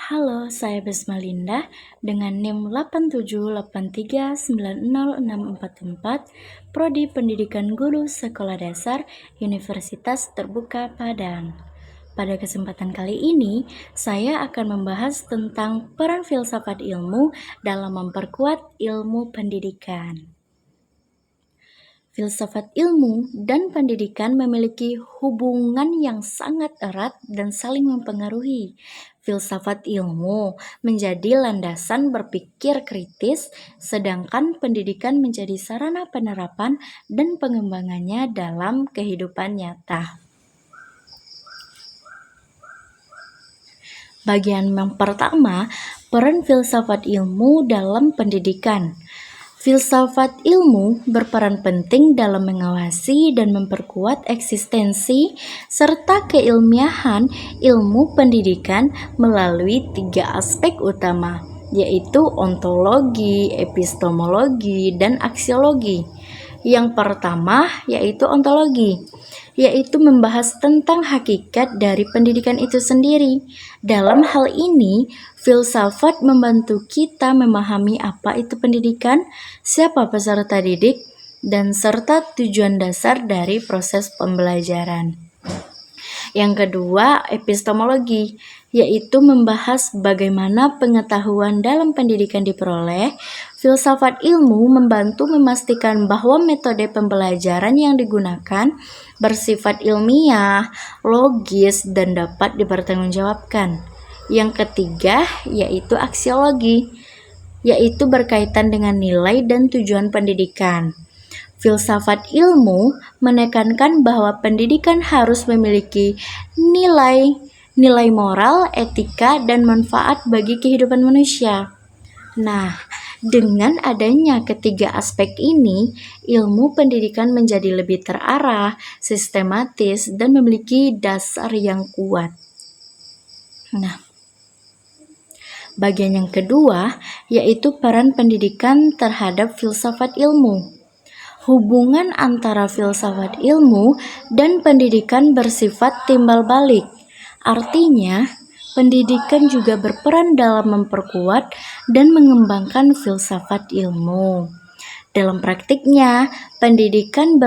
Halo, saya Besmalinda dengan NIM 8783906444, Prodi Pendidikan Guru Sekolah Dasar Universitas Terbuka Padang. Pada kesempatan kali ini, saya akan membahas tentang peran filsafat ilmu dalam memperkuat ilmu pendidikan. Filsafat ilmu dan pendidikan memiliki hubungan yang sangat erat dan saling mempengaruhi. Filsafat ilmu menjadi landasan berpikir kritis, sedangkan pendidikan menjadi sarana penerapan dan pengembangannya dalam kehidupan nyata. Bagian yang pertama, peran filsafat ilmu dalam pendidikan. Filsafat ilmu berperan penting dalam mengawasi dan memperkuat eksistensi serta keilmiahan ilmu pendidikan melalui 3 aspek utama, yaitu ontologi, epistemologi, dan aksiologi. Yang pertama yaitu ontologi, yaitu membahas tentang hakikat dari pendidikan itu sendiri. Dalam hal ini, filsafat membantu kita memahami apa itu pendidikan, siapa peserta didik, dan serta tujuan dasar dari proses pembelajaran. Yang kedua, epistemologi, yaitu membahas bagaimana pengetahuan dalam pendidikan diperoleh. Filsafat ilmu membantu memastikan bahwa metode pembelajaran yang digunakan bersifat ilmiah, logis, dan dapat dipertanggungjawabkan. Yang ketiga, yaitu aksiologi, yaitu berkaitan dengan nilai dan tujuan pendidikan. Filsafat ilmu menekankan bahwa pendidikan harus memiliki nilai moral, etika, dan manfaat bagi kehidupan manusia. Nah, dengan adanya ketiga aspek ini, ilmu pendidikan menjadi lebih terarah, sistematis, dan memiliki dasar yang kuat. Nah, bagian yang kedua yaitu peran pendidikan terhadap filsafat ilmu. Hubungan antara filsafat ilmu dan pendidikan bersifat timbal balik. Artinya, pendidikan juga berperan dalam memperkuat dan mengembangkan filsafat ilmu. Dalam praktiknya, pendidikan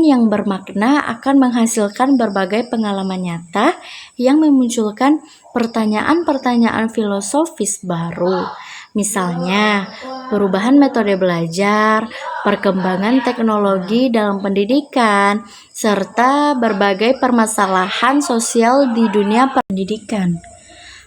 yang bermakna akan menghasilkan berbagai pengalaman nyata yang memunculkan pertanyaan-pertanyaan filosofis baru. Misalnya, perubahan metode belajar, perkembangan teknologi dalam pendidikan, serta berbagai permasalahan sosial di dunia pendidikan.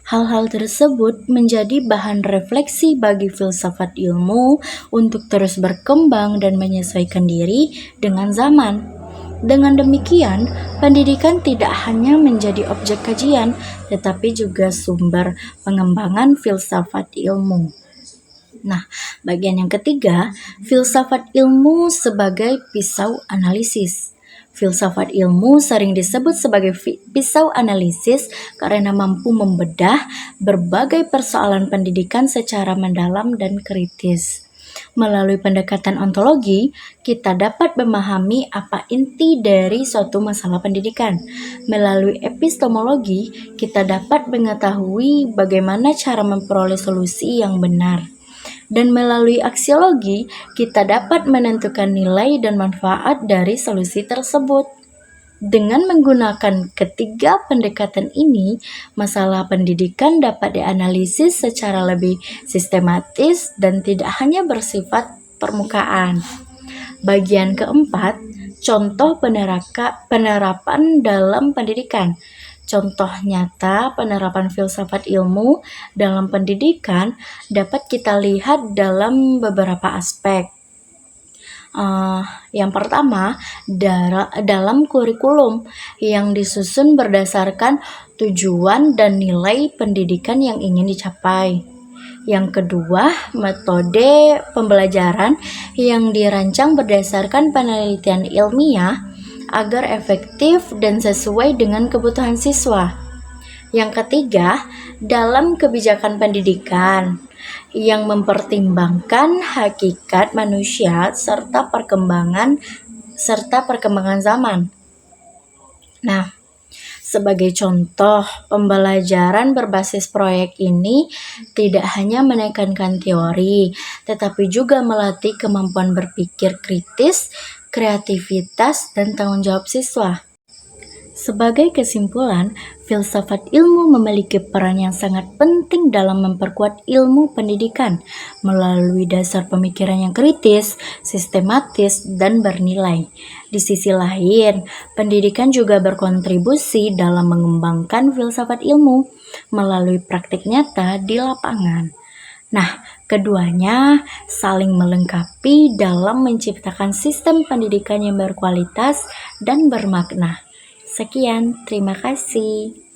Hal-hal tersebut menjadi bahan refleksi bagi filsafat ilmu untuk terus berkembang dan menyesuaikan diri dengan zaman. Dengan demikian, pendidikan tidak hanya menjadi objek kajian, tetapi juga sumber pengembangan filsafat ilmu. Nah, bagian yang ketiga, filsafat ilmu sebagai pisau analisis. Filsafat ilmu sering disebut sebagai pisau analisis karena mampu membedah berbagai persoalan pendidikan secara mendalam dan kritis. Melalui pendekatan ontologi, kita dapat memahami apa inti dari suatu masalah pendidikan. Melalui epistemologi, kita dapat mengetahui bagaimana cara memperoleh solusi yang benar. Dan melalui aksiologi, kita dapat menentukan nilai dan manfaat dari solusi tersebut. Dengan menggunakan ketiga pendekatan ini, masalah pendidikan dapat dianalisis secara lebih sistematis dan tidak hanya bersifat permukaan. Bagian keempat, contoh penerapan dalam pendidikan. Contoh nyata penerapan filsafat ilmu dalam pendidikan dapat kita lihat dalam beberapa aspek. Yang pertama, dalam kurikulum yang disusun berdasarkan tujuan dan nilai pendidikan yang ingin dicapai. Yang kedua, metode pembelajaran yang dirancang berdasarkan penelitian ilmiah agar efektif dan sesuai dengan kebutuhan siswa. Yang ketiga, dalam kebijakan pendidikan yang mempertimbangkan hakikat manusia serta perkembangan zaman. Nah, Sebagai contoh, pembelajaran berbasis proyek ini tidak hanya menekankan teori, tetapi juga melatih kemampuan berpikir kritis, kreativitas, dan tanggung jawab siswa. Sebagai kesimpulan, filsafat ilmu memiliki peran yang sangat penting dalam memperkuat ilmu pendidikan melalui dasar pemikiran yang kritis, sistematis, dan bernilai. Di sisi lain, pendidikan juga berkontribusi dalam mengembangkan filsafat ilmu melalui praktik nyata di lapangan. Nah, keduanya saling melengkapi dalam menciptakan sistem pendidikan yang berkualitas dan bermakna. Sekian, terima kasih.